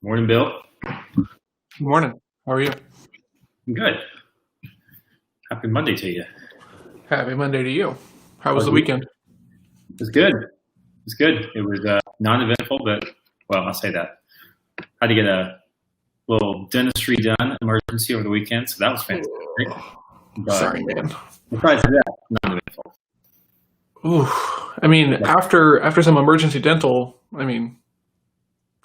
Morning, Bill. Good morning. How are you? I'm good. Happy Monday to you. Happy Monday to you. How How was are the you? weekend? It was good. It was good. It was non-eventful, but well, I'll say that. I had to get a little dentistry done, emergency over the weekend, so that was fantastic. But Sorry, man. besides that, non-eventful. Ooh. I mean, But, after some emergency dental, I mean,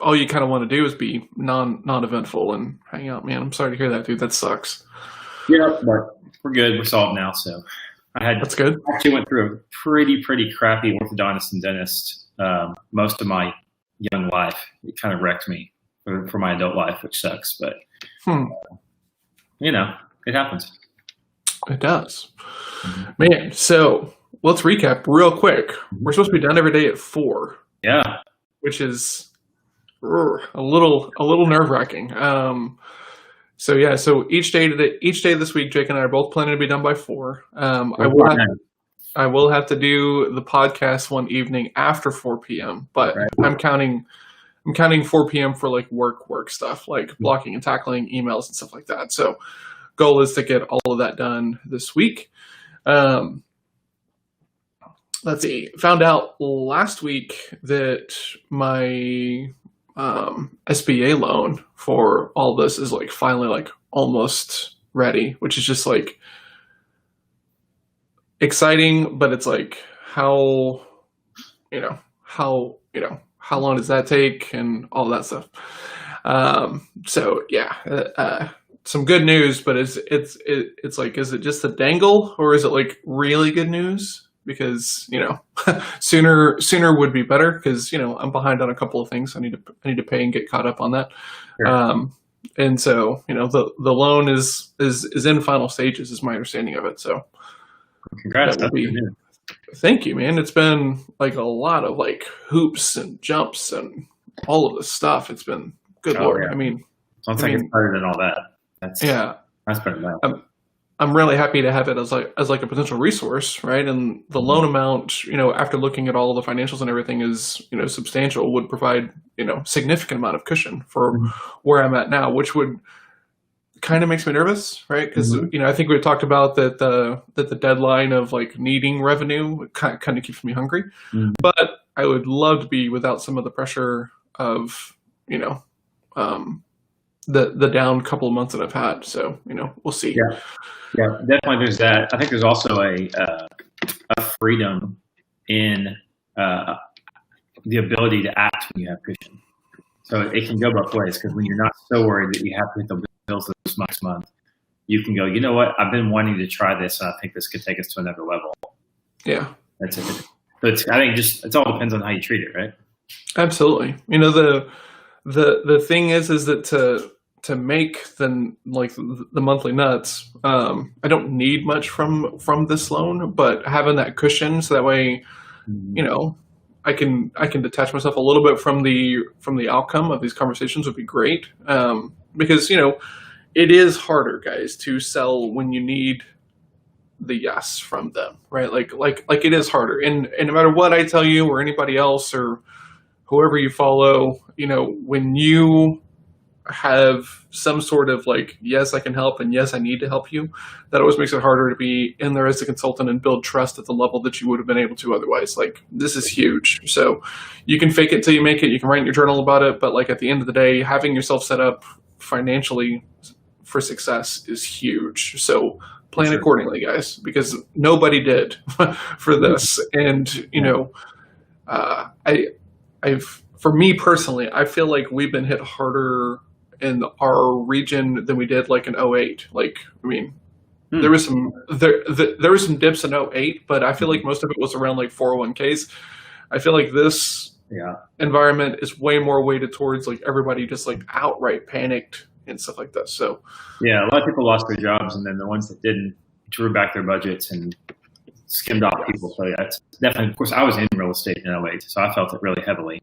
all you kind of want to do is be non-eventful and hang out, man. I'm sorry to hear that, dude. That sucks. yeah, but we're good. We're solved now. So That's good. actually went through a pretty crappy orthodontist and dentist most of my young life. It kind of wrecked me for my adult life, which sucks. But Hmm. it happens. It does, man. So let's recap real quick. We're supposed to be done every day at 4, Yeah. which is a little nerve-wracking. So each day this week, Jake and I are both planning to be done by 4. I will have to do the podcast one evening after 4 p.m. But Right. I'm counting 4 p.m. for like work stuff, like blocking and tackling emails and stuff like that. So goal is to get all of that done this week. Let's see. Found out last week that my SBA loan for all this is like finally like almost ready, which is just like exciting, but it's like how long does that take and all that stuff. Some good news, but it's like, is it just a dangle or is it like really good news? Because sooner would be better because I'm behind on a couple of things. I need to pay and get caught up on that. Sure. And so the loan is in final stages, is my understanding of it. So Congrats. that will be. Thank you, man. It's been like a lot of like hoops and jumps and all of this stuff. It's been good Lord. Yeah. I mean, Sounds like it's better than all that. That's better than that. I'm really happy to have it as like a potential resource, right? And the loan amount, after looking at all the financials and everything, is substantial. Would provide significant amount of cushion for where I'm at now, which would kind of makes me nervous, right? Because I think we talked about that the deadline of like needing revenue kind of keeps me hungry. But I would love to be without some of the pressure of the down couple of months that I've had. So we'll see. Yeah, definitely. There's that. I think there's also a freedom in the ability to act when you have cushion. So it can go both ways, because when you're not so worried that you have to hit the bills this next month, you can go, you know what, I've been wanting to try this, and I think this could take us to another level. Yeah, that's it. So I think it all depends on how you treat it, right? Absolutely. The thing is that to make the monthly nuts, I don't need much from this loan, but having that cushion so that way, I can detach myself a little bit from the outcome of these conversations would be great. Because it is harder, guys, to sell when you need the yes from them, right? Like it is harder, and no matter what I tell you or anybody else or whoever you follow, when you have some sort of like, yes, I can help, and yes, I need to help you, that always makes it harder to be in there as a consultant and build trust at the level that you would have been able to otherwise. Like, this is huge. So you can fake it till you make it. You can write in your journal about it, but like at the end of the day, having yourself set up financially for success is huge. So plan accordingly, guys, because nobody did for this. And for me personally, I feel like we've been hit harder in our region than we did like in '08. Like, I mean, there was some dips in '08, but I feel like most of it was around like 401ks. I feel like this environment is way more weighted towards like everybody just like outright panicked and stuff like that. So yeah, a lot of people lost their jobs, and then the ones that didn't drew back their budgets and skimmed off people. So that's definitely, of course, I was in real estate in '08, so I felt it really heavily.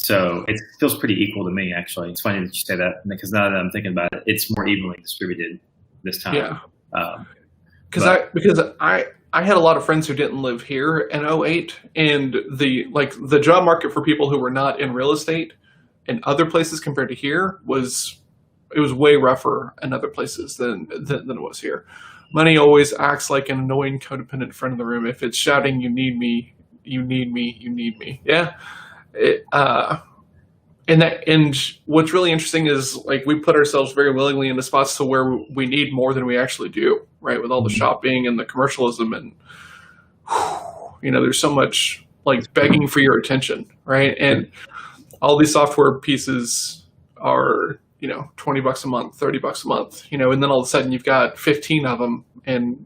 So it feels pretty equal to me, actually. It's funny that you say that, because now that I'm thinking about it, it's more evenly distributed this time. Yeah. Because I had a lot of friends who didn't live here in '08, and the job market for people who were not in real estate in other places compared to here was way rougher in other places than it was here. Money always acts like an annoying codependent friend in the room. If it's shouting, "You need me, you need me, you need me," yeah. And what's really interesting is like we put ourselves very willingly into spots to where we need more than we actually do, right? With all the shopping and the commercialism, and there's so much like begging for your attention, right? And all these software pieces are $20 a month, $30 a month, and then all of a sudden you've got 15 of them, and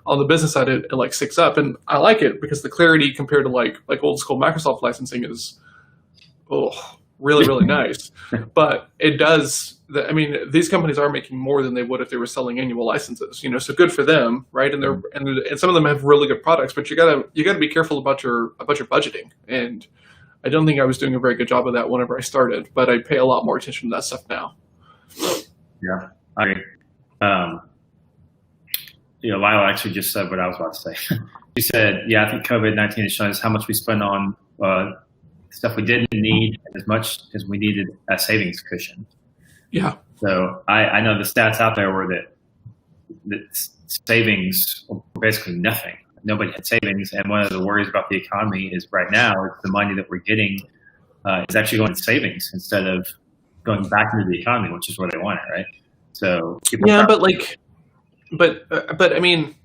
on the business side it like sticks up, and I like it because the clarity compared to like old school Microsoft licensing is really, really nice. But it does. These companies are making more than they would if they were selling annual licenses. So good for them, right? And and some of them have really good products, but you gotta be careful about your budgeting. And I don't think I was doing a very good job of that whenever I started, but I pay a lot more attention to that stuff now. Yeah, I agree. Lyle actually just said what I was about to say. She said, "Yeah, I think COVID-19 has shown us how much we spend on stuff we didn't need as much as we needed a savings cushion." Yeah. So I know the stats out there were that savings were basically nothing. Nobody had savings, and one of the worries about the economy is right now the money that we're getting is actually going to savings instead of going back into the economy, which is where they want it, right? So but I mean,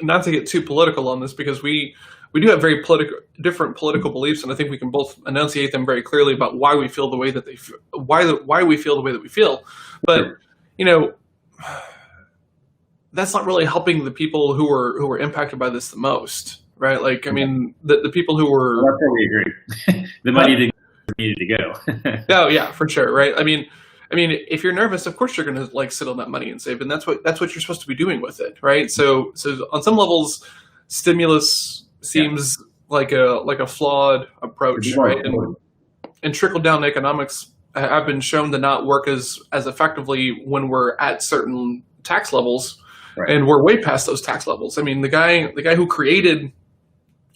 not to get too political on this, because we do have very different political beliefs, and I think we can both enunciate them very clearly about why we feel the way that why we feel the way that we feel. But that's not really helping the people who are impacted by this the most, right? Like, I mean, the people who were. Well, that's where we agree. The money needed to go. Oh yeah, for sure, right? I mean, if you're nervous, of course you're going to like sit on that money and save, and that's what you're supposed to be doing with it, right? So on some levels, stimulus seems like a flawed approach, right? And trickle down economics have been shown to not work as effectively when we're at certain tax levels. Right. And we're way past those tax levels. I mean, the guy who created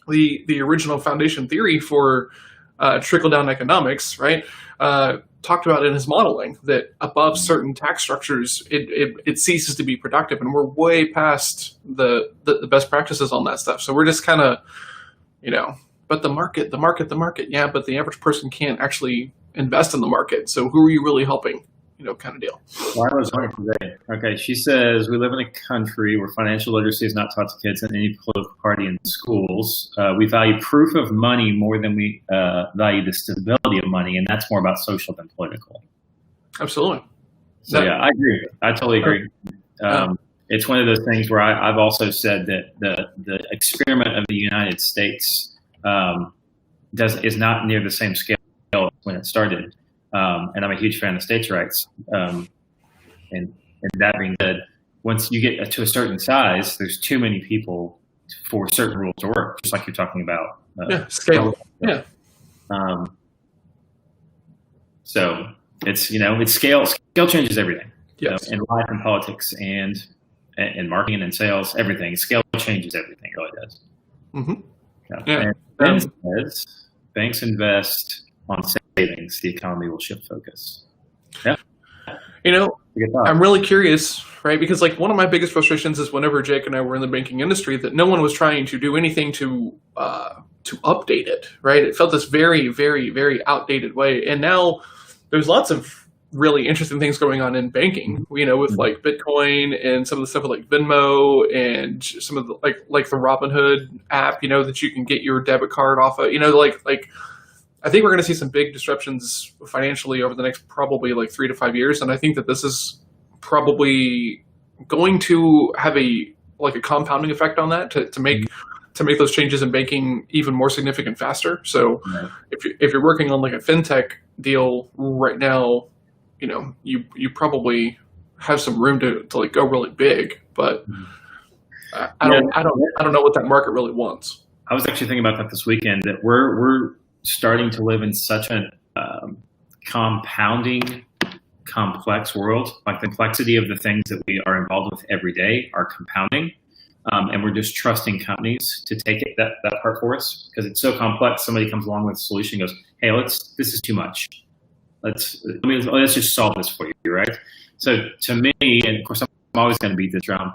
the original foundation theory for trickle down economics, right, talked about in his modeling that above certain tax structures, it ceases to be productive, and we're way past the best practices on that stuff. So we're just kind of, but the market, yeah, but the average person can't actually invest in the market. So who are you really helping? Kind of deal. Well, I was wondering today. Okay, she says, we live in a country where financial literacy is not taught to kids in any political party in schools. We value proof of money more than we value the stability of money, and that's more about social than political. Absolutely. So yeah, I agree. I totally agree. It's one of those things where I've also said that the experiment of the United States is not near the same scale when it started. And I'm a huge fan of states' rights. And that being said, once you get to a certain size, there's too many people for certain rules to work, just like you're talking about. Scale. Yeah. So it's scale. Scale changes everything. Yes. In life and politics and marketing and sales, everything. Scale changes everything. It really does. Mm-hmm. Yeah. And banks invest on savings, the economy will shift focus. Yeah. I'm really curious, right? Because like one of my biggest frustrations is whenever Jake and I were in the banking industry, that no one was trying to do anything to update it, right? It felt this very, very, very outdated way. And now there's lots of really interesting things going on in banking, with like Bitcoin and some of the stuff with like Venmo and some of the like the Robinhood app, that you can get your debit card off of, like I think we're going to see some big disruptions financially over the next probably like 3 to 5 years. And I think that this is probably going to have a compounding effect on that to make those changes in banking even more significant faster. So if you're working on like a fintech deal right now, you probably have some room to like go really big, but I don't know what that market really wants. I was actually thinking about that this weekend, that we're starting to live in such a compounding, complex world. Like the complexity of the things that we are involved with every day are compounding. and we're just trusting companies to take that part for us because it's so complex. Somebody comes along with a solution, goes, "Hey, this is too much. Let's just solve this for you," right? So to me, and of course, I'm always going to beat this drum.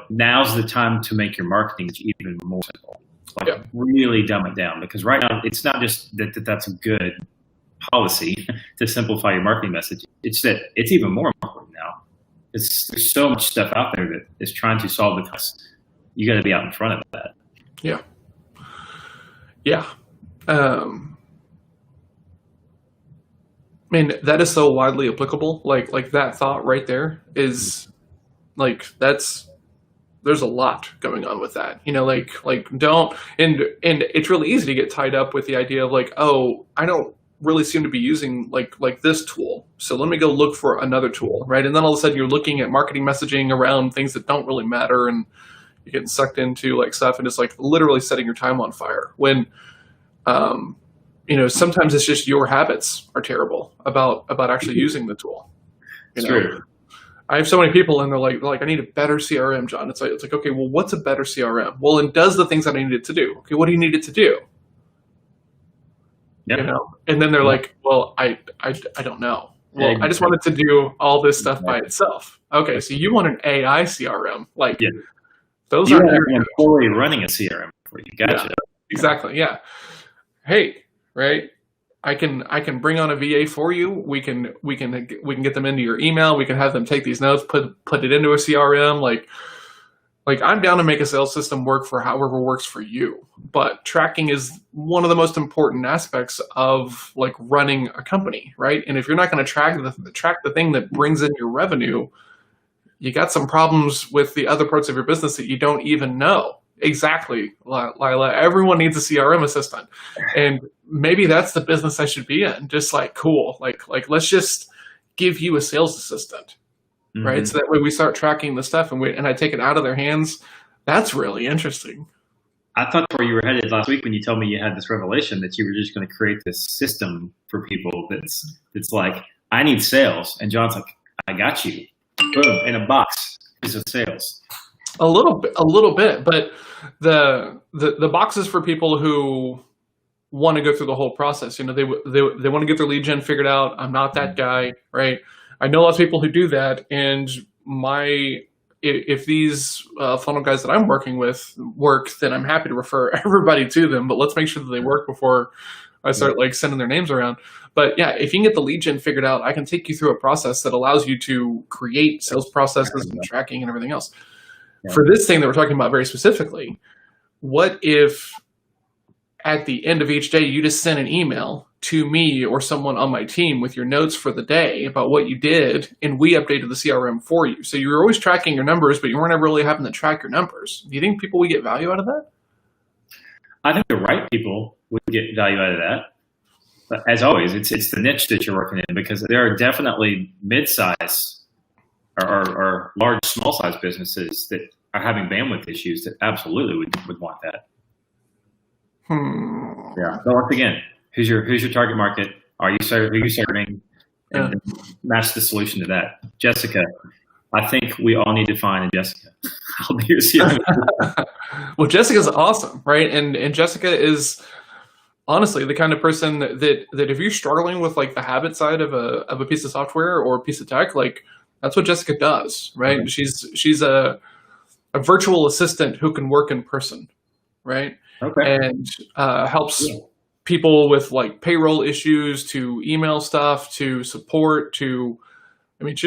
Now's the time to make your marketing even more simple. Really dumb it down, because right now it's not just that's a good policy to simplify your marketing message. It's that it's even more important now. There's so much stuff out there that is trying to solve the cost. You got to be out in front of that. Yeah. That is so widely applicable. Like that thought right there is there's a lot going on with that. Don't, and it's really easy to get tied up with the idea of oh, I don't really seem to be using like this tool, so let me go look for another tool, right? And then all of a sudden you're looking at marketing messaging around things that don't really matter, and you're getting sucked into stuff, and it's literally setting your time on fire when sometimes it's just your habits are terrible about actually using the tool. True. I have so many people, and they're like, I need a better CRM, John. It's like, okay, well, what's a better CRM? Well, it does the things that I need it to do. Okay, what do you need it to do? Yep. And then they're like, well, I don't know. Well, I just want it to do all this stuff by itself. Okay, so you want an AI CRM? Those you are an employee running a CRM for you. Gotcha. Yeah, exactly. Yeah. Hey, right. I can bring on a VA for you. We can get them into your email. We can have them take these notes, put it into a CRM. Like I'm down to make a sales system work for however works for you. But tracking is one of the most important aspects of running a company, right? And if you're not going to track the thing that brings in your revenue, you got some problems with the other parts of your business that you don't even know. Exactly, Lila. Everyone needs a CRM assistant, and maybe that's the business I should be in. Just cool, let's just give you a sales assistant, right? So that way we start tracking the stuff, and I take it out of their hands. That's really interesting. I thought where you were headed last week when you told me you had this revelation that you were just going to create this system for people that's like, I need sales, and John's like, I got you, boom, in a box is of sales. A little bit, but the box is for people who want to go through the whole process. They want to get their lead gen figured out. I'm not that guy, right? I know lots of people who do that, and if these funnel guys that I'm working with work, then I'm happy to refer everybody to them. But let's make sure that they work before I start sending their names around. But yeah, if you can get the lead gen figured out, I can take you through a process that allows you to create sales processes and tracking and everything else. Yeah. For this thing that we're talking about very specifically, what if at the end of each day you just send an email to me or someone on my team with your notes for the day about what you did, and we updated the CRM for you? So you're always tracking your numbers, but you weren't ever really having to track your numbers. Do you think people would get value out of that? I think the right people would get value out of that. But as always, it's the niche that you're working in, because there are definitely mid-size or large, small-size businesses that are having bandwidth issues that absolutely would want that. Yeah. So once again, who's your target market? Who are you serving? And match the solution to that. Jessica, I think we all need to find a Jessica. I'll be your CRM. Well, Jessica's awesome, right? And Jessica is honestly the kind of person that if you're struggling with the habit side of a piece of software or a piece of tech, that's what Jessica does, right? Okay. She's a virtual assistant who can work in person, right? Okay. And helps people with payroll issues, to email stuff, to support, she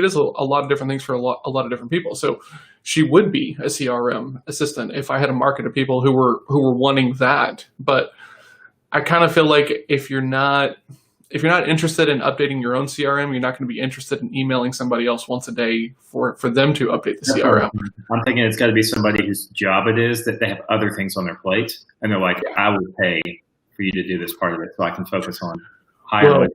does a lot of different things for a lot of different people. So she would be a CRM assistant if I had a market of people who were wanting that. But I kind of feel like if you're not interested in updating your own CRM, you're not going to be interested in emailing somebody else once a day for them to update the CRM. I'm thinking it's got to be somebody whose job it is that they have other things on their plate, and they're like, I would pay for you to do this part of it so I can focus on higher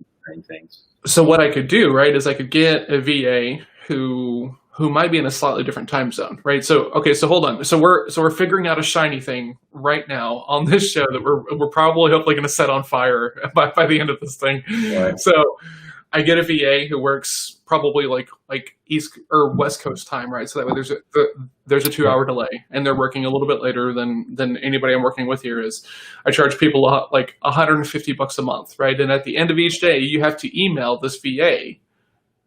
things. So what I could do, right, is I could get a VA who might be in a slightly different time zone, right? So hold on. So we're figuring out a shiny thing right now on this show that we're probably hopefully going to set on fire by the end of this thing. Right. So I get a VA who works probably like East or West Coast time, right? So that way there's a 2 hour delay, and they're working a little bit later than anybody I'm working with here is. I charge people like $150 a month, right? And at the end of each day, you have to email this VA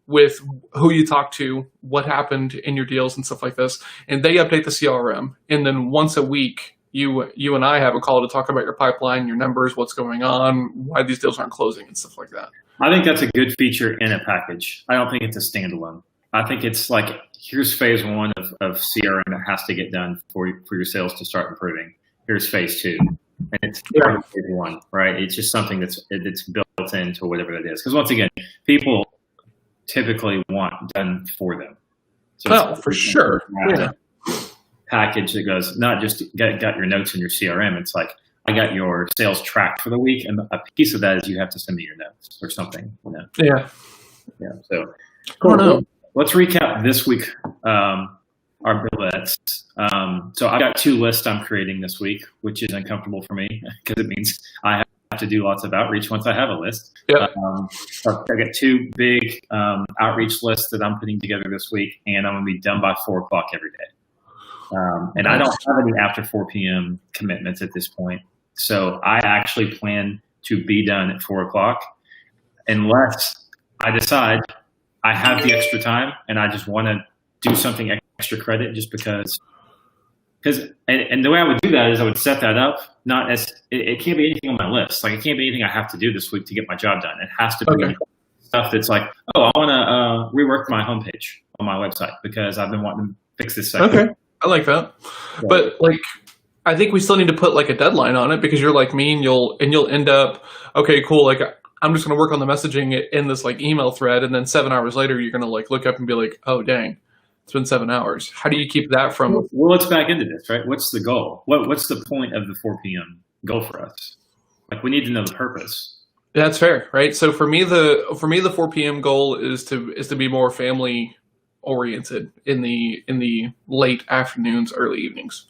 with who you talk to, what happened in your deals and stuff like this, and they update the CRM. And then once a week, you and I have a call to talk about your pipeline, your numbers, what's going on, why these deals aren't closing, and stuff like that. I think that's a good feature in a package. I don't think it's a standalone. I think it's like, here's phase one of CRM that has to get done for your sales to start improving. Here's phase two. And it's part of phase one, right? It's just something that's built into whatever that is. Because once again, people typically want done for them. So for sure. Package that goes, not just got your notes in your CRM. It's like, I got your sales tracked for the week, and a piece of that is you have to send me your notes or something. You know? Yeah. So, cool. Let's recap this week. Our billets. So I've got 2 lists I'm creating this week, which is uncomfortable for me because it means I have to do lots of outreach once I have a list. Yeah. So I got 2 big outreach lists that I'm putting together this week, and I'm going to be done by 4 o'clock every day. And I don't have any after 4 p.m. commitments at this point. So I actually plan to be done at 4 o'clock unless I decide I have the extra time and I just want to do something extra credit just because and the way I would do that is I would set that up, not as, it can't be anything on my list. Like, it can't be anything I have to do this week to get my job done. It has to be stuff that's like, oh, I want to rework my homepage on my website because I've been wanting to fix this section. Okay. I like that. Yeah. But like, I think we still need to put like a deadline on it because you're like me and you'll end up, okay, cool. Like, I'm just going to work on the messaging in this like email thread. And then 7 hours later, you're going to like look up and be like, oh, dang, it's been 7 hours. How do you keep that from? Well, let's back into this, right? What's the goal? What's the point of the 4 p.m. goal for us? Like, we need to know the purpose. That's fair, right? So for me, the 4 p.m. goal is to be more family oriented in the late afternoons, early evenings.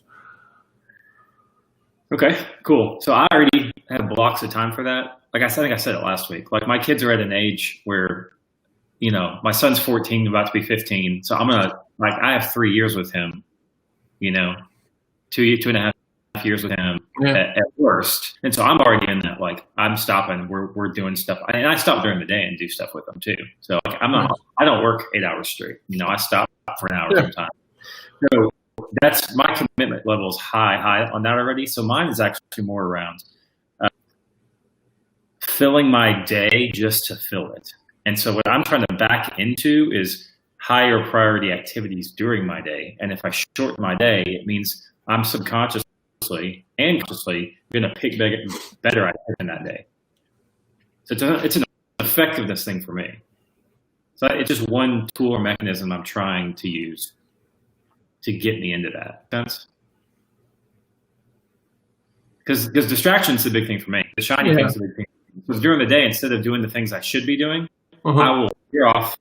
Okay, cool. So I already have blocks of time for that. Like I think I said it last week. Like, my kids are at an age where, you know, my son's 14, about to be 15. So I'm gonna, like, I have 3 years with him. You know, 2.5 years with him at worst. And so I'm already in that, like, I'm stopping. We're doing stuff. And I stop during the day and do stuff with them too. So like, I don't work 8 hours straight. You know, I stop for an hour sometimes. So that's, my commitment level is high on that already. So mine is actually more around filling my day just to fill it. And so what I'm trying to back into is higher priority activities during my day. And if I shorten my day, it means I'm subconsciously and consciously going to pick better ideas in that day. So it's an effectiveness thing for me. So it's just one tool or mechanism I'm trying to use to get me into that. Sense? Because distraction is the big thing for me. The shiny thing's the big thing. Because during the day, instead of doing the things I should be doing, I will veer off,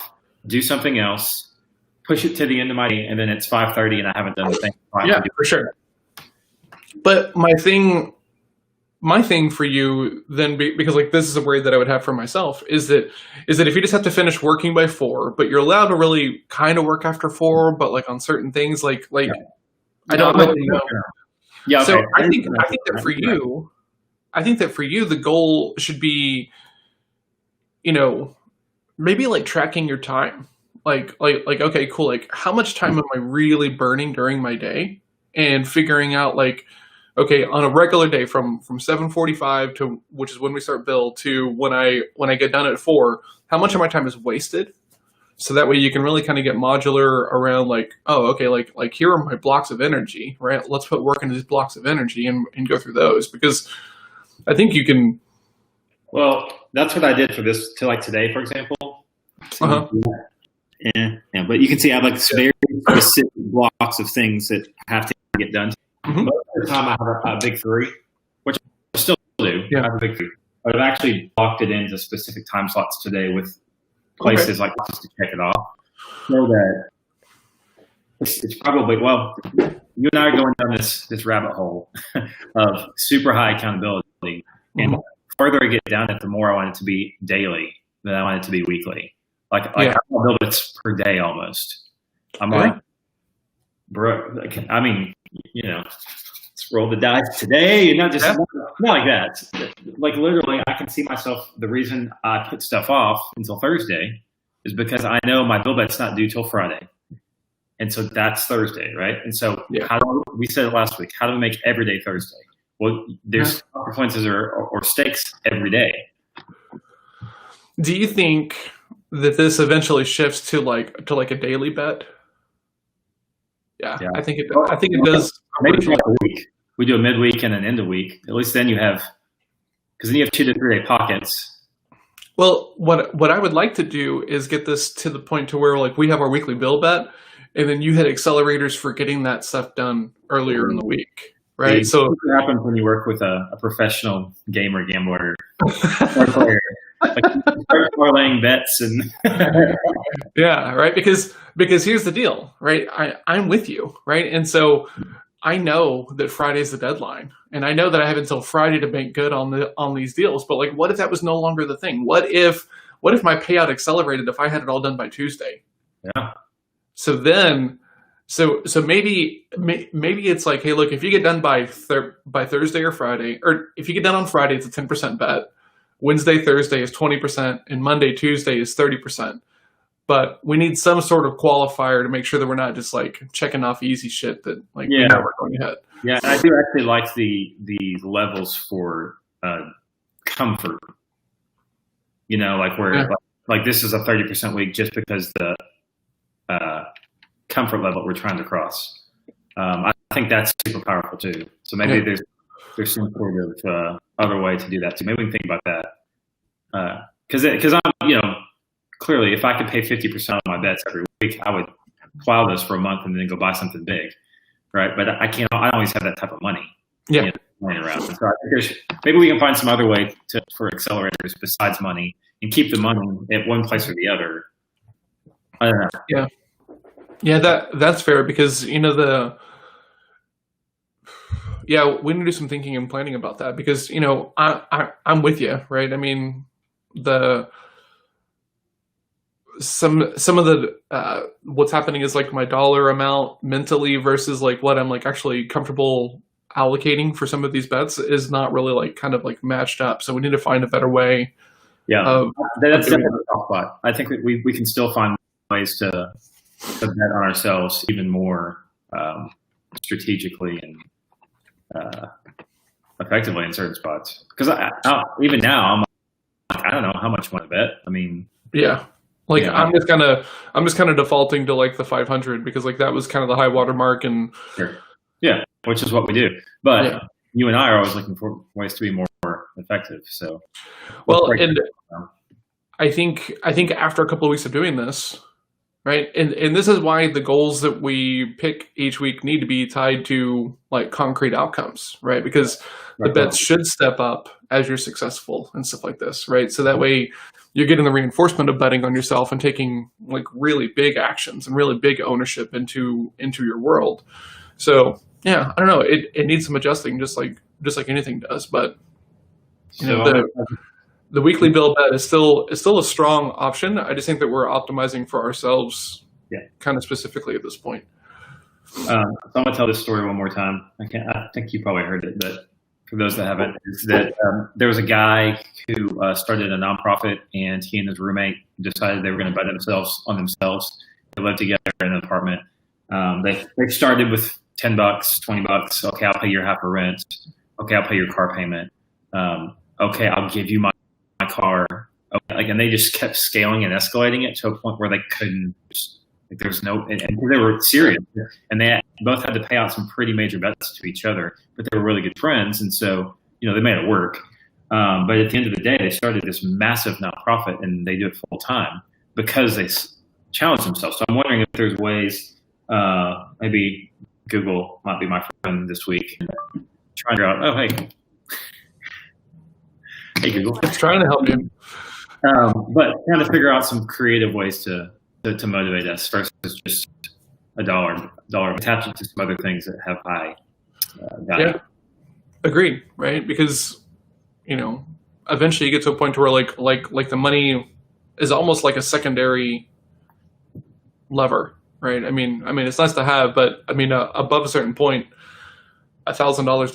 do something else, push it to the end of my day, and then it's 5:30 and I haven't done the thing. Yeah, for sure. But my thing for you then, because like this is a worry that I would have for myself, is that if you just have to finish working by 4, but you're allowed to really kind of work after 4, but like on certain things, like I don't really know. Yeah. Okay. So I think that for you, the goal should be, you know, maybe like tracking your time, like, okay, cool. Like, how much time am I really burning during my day, and figuring out like, okay, on a regular day from 7:45 to, which is when we start BIL, to when I get done at 4, how much of my time is wasted? So that way you can really kind of get modular around like, oh, okay, like here are my blocks of energy, right? Let's put work into these blocks of energy and go through those, because I think you can. Well, that's what I did for this, to like today, for example. Yeah, but you can see I have like very specific blocks of things that have to get done. Most of the time I have a big 3, which I still do. Yeah. I have a big 3. But I've actually blocked it into specific time slots today with places like just to check it off. So that it's probably, well, you and I are going down this rabbit hole of super high accountability. And the further I get down it, the more I want it to be daily. that I want it to be weekly. Like Yeah. I build it per day almost. I'm Yeah. like, bro, I mean, let's roll the dice today, not just not like that. Like literally, I can see myself. The reason I put stuff off until Thursday is because I know my bill bet's not due till Friday, and so that's Thursday, right? And so we said it last week. How do we make every day Thursday? Well, there's consequences or stakes every day. Do you think that this eventually shifts to like a daily bet? Yeah. I think it does. Maybe like a week. We do a midweek and an end of week. At least then you have, because then you have 2 to 3 day pockets. Well, what I would like to do is get this to the point to where like we have our weekly bill bet, and then you hit accelerators for getting that stuff done earlier in the week, right? So what happens when you work with a professional gamer, gambler, or player? Like, start parlaying bets and yeah, right. Because here's the deal, right? I'm with you, right? And so I know that Friday's the deadline, and I know that I have until Friday to make good on these deals. But like, what if that was no longer the thing? What if my payout accelerated if I had it all done by Tuesday? Yeah. So then, so maybe it's like, hey, look, if you get done by Thursday or Friday, or if you get done on Friday, it's a 10% bet. Wednesday, Thursday is 20%, and Monday, Tuesday is 30%. But we need some sort of qualifier to make sure that we're not just like checking off easy shit that like we know we're going to hit. Yeah, I do actually like the levels for comfort. Like where like this is a 30% week just because the comfort level we're trying to cross. I think that's super powerful too. So maybe there's some sort of other way to do that too. Maybe we can think about that. Because I'm clearly if I could pay 50% of my bets every week, I would plow those for a month and then go buy something big, right? But I can't. I don't always have that type of money. Laying around. And so I think maybe we can find some other way for accelerators besides money and keep the money at one place or the other. I don't know. Yeah, that's fair because we need to do some thinking and planning about that because I'm with you, right? I mean, some of the what's happening is like my dollar amount mentally versus like what I'm like actually comfortable allocating for some of these bets is not really like kind of like matched up. So we need to find a better way. Yeah, that's definitely a tough spot. I think we can still find ways to bet on ourselves even more strategically and effectively in certain spots. Because even now, I'm like, I don't know how much I want to bet. I mean, like I'm just kind of defaulting to like the 500 because like that was kind of the high water mark and which is what we do. But you and I are always looking for ways to be more effective. So I think after a couple of weeks of doing this. Right. And this is why the goals that we pick each week need to be tied to like concrete outcomes, right? Because the bets should step up as you're successful and stuff like this, right? So that way you're getting the reinforcement of betting on yourself and taking like really big actions and really big ownership into your world. So I don't know. It needs some adjusting just like anything does, but the weekly bill bet is still a strong option. I just think that we're optimizing for ourselves kind of specifically at this point. So I'm going to tell this story one more time. I think you probably heard it, but for those that haven't, is that there was a guy who started a nonprofit and he and his roommate decided they were going to bet on themselves. They lived together in an apartment. They started with $10, $20. Okay, I'll pay your half a rent. Okay, I'll pay your car payment. Okay, I'll give you my car. Okay, and they just kept scaling and escalating it to a point where they couldn't. Like there's no, and they were serious, and they both had to pay out some pretty major bets to each other, but they were really good friends, and so they made it work. But at the end of the day, they started this massive nonprofit, and they do it full time because they challenged themselves. So I'm wondering if there's ways, maybe Google might be my friend this week, and try to figure out. Oh, hey Google, it's trying to help you, but trying to figure out some creative ways to motivate us versus just a dollar attach it to some other things that have high value. Yeah, agreed, right? Because eventually you get to a point where like the money is almost like a secondary lever, right? I mean, it's nice to have, but I mean, above a certain point, $1,000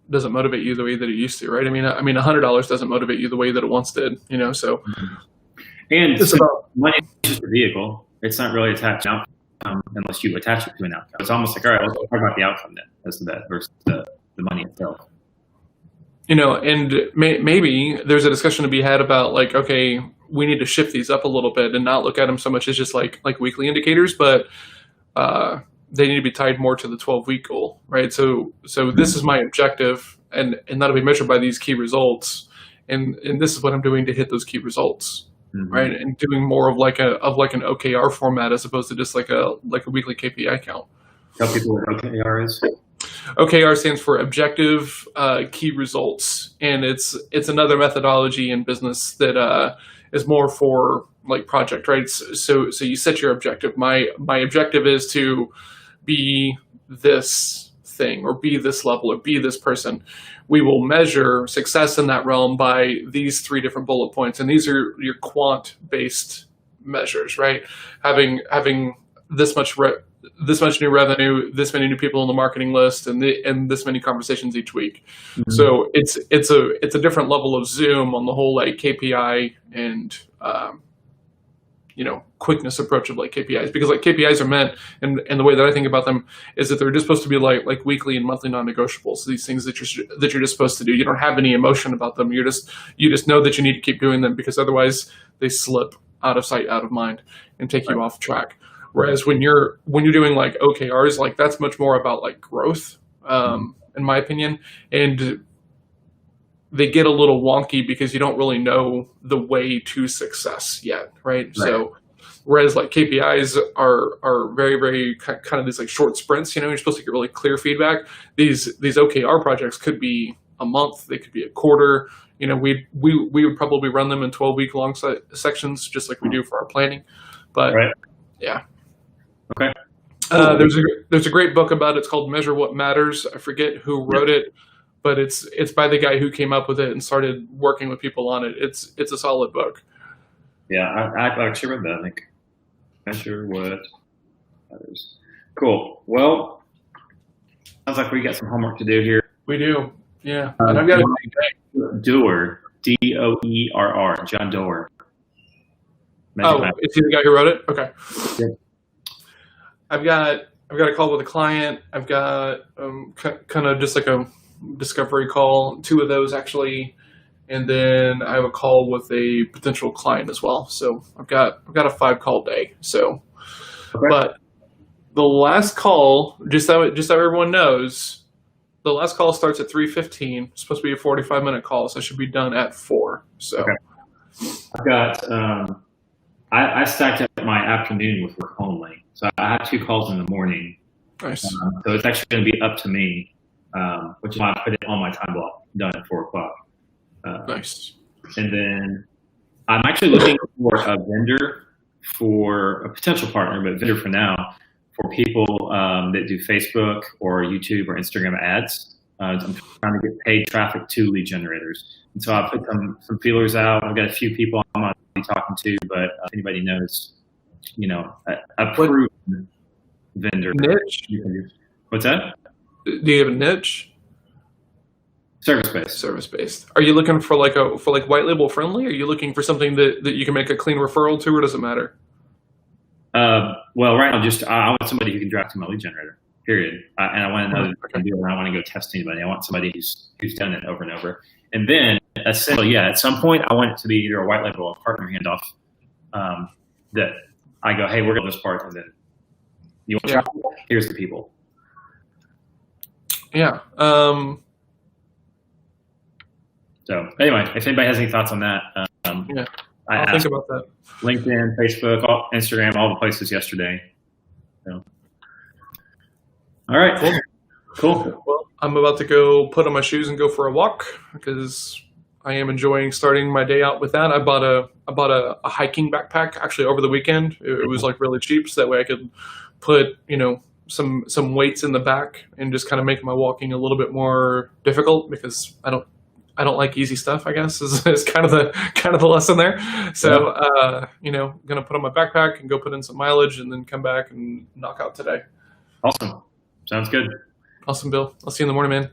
doesn't motivate you the way that it used to, right? I mean, $100 doesn't motivate you the way that it once did, you know. So, and it's about money is just a vehicle. It's not really attached to outcome unless you attach it to an outcome. It's almost like, all right, let's talk about the outcome then, as the bet versus the money itself. You know, and maybe there's a discussion to be had about like, okay, we need to shift these up a little bit and not look at them so much as just like weekly indicators, but they need to be tied more to the 12-week goal, right? So this is my objective, and that'll be measured by these key results, and this is what I'm doing to hit those key results, right? And doing more of like an OKR format as opposed to just like a weekly KPI count. Tell people what OKR is. OKR stands for objective key results, and it's another methodology in business that is more for like project, right? So you set your objective. My objective is to be this thing or be this level or be this person. We will measure success in that realm by these 3 different bullet points, and these are your quant-based measures, right? Having this much new revenue, this many new people on the marketing list, and this many conversations each week. So it's a different level of zoom on the whole like KPI and quickness approach of like KPIs, because like KPIs are meant, and the way that I think about them is that they're just supposed to be like weekly and monthly non-negotiables. So these things that you're just supposed to do. You don't have any emotion about them. You just know that you need to keep doing them, because otherwise they slip out of sight, out of mind, and take you off track. Whereas when you're doing like OKRs, like that's much more about like growth, in my opinion, and they get a little wonky because you don't really know the way to success yet, right? So, whereas like KPIs are very, very kind of these like short sprints. You know, you're supposed to get really clear feedback. These OKR projects could be a month, they could be a quarter. You know, we would probably run them in 12-week long sections, just like we do for our planning. But yeah. Okay. There's a great book about it. It's called Measure What Matters. I forget who wrote it, but it's by the guy who came up with it and started working with people on it. It's a solid book. Yeah, I actually read that. I think Measure What Matters. Cool. Well, sounds like we got some homework to do here. We do. Yeah. And I've got Doerr, Doerr, John Doerr. Is he the guy who wrote it? Okay. Yeah. I've got a call with a client. I've got kind of just like a discovery call, 2 of those actually, and then I have a call with a potential client as well. So I've got a 5-call day. So, but the last call, just so everyone knows, the last call starts at 3:15. It's supposed to be a 45-minute call, so I should be done at 4. So I've got I stacked up my afternoon with work only. So I have 2 calls in the morning. Nice. So it's actually going to be up to me, which is why I put it on my time block, done at 4 o'clock. Nice. And then I'm actually looking for a vendor, for a potential partner, but vendor for now, for people that do Facebook or YouTube or Instagram ads. I'm trying to get paid traffic to lead generators. And so I put some feelers out. I've got a few people I'm going to be talking to, but if anybody knows, a proven vendor. Niche? What's that? Do you have a niche? Service-based. Service-based. Are you looking for like white label friendly? Are you looking for something that you can make a clean referral to, or does it matter? Well, right now, I want somebody who can draft to my lead generator, period. And I want to know that they can do it. I don't want to go test anybody. I want somebody who's done it over and over. And then, essentially, at some point, I want it to be either a white label or a partner handoff that I go, hey, we're going to this part, and then you want to travel? Here's the people. Yeah. So anyway, if anybody has any thoughts on that, I'll think about that. LinkedIn, Facebook, Instagram, all the places yesterday. So. All right, cool. Well, I'm about to go put on my shoes and go for a walk because I am enjoying starting my day out with that. I bought a hiking backpack actually over the weekend. It was like really cheap, so that way I could put some weights in the back and just kind of make my walking a little bit more difficult because I don't I don't like easy stuff, I guess, is kind of the lesson there. So, gonna put on my backpack and go put in some mileage, and then come back and knock out today. Awesome. Sounds good. Awesome, Bill. I'll see you in the morning, man.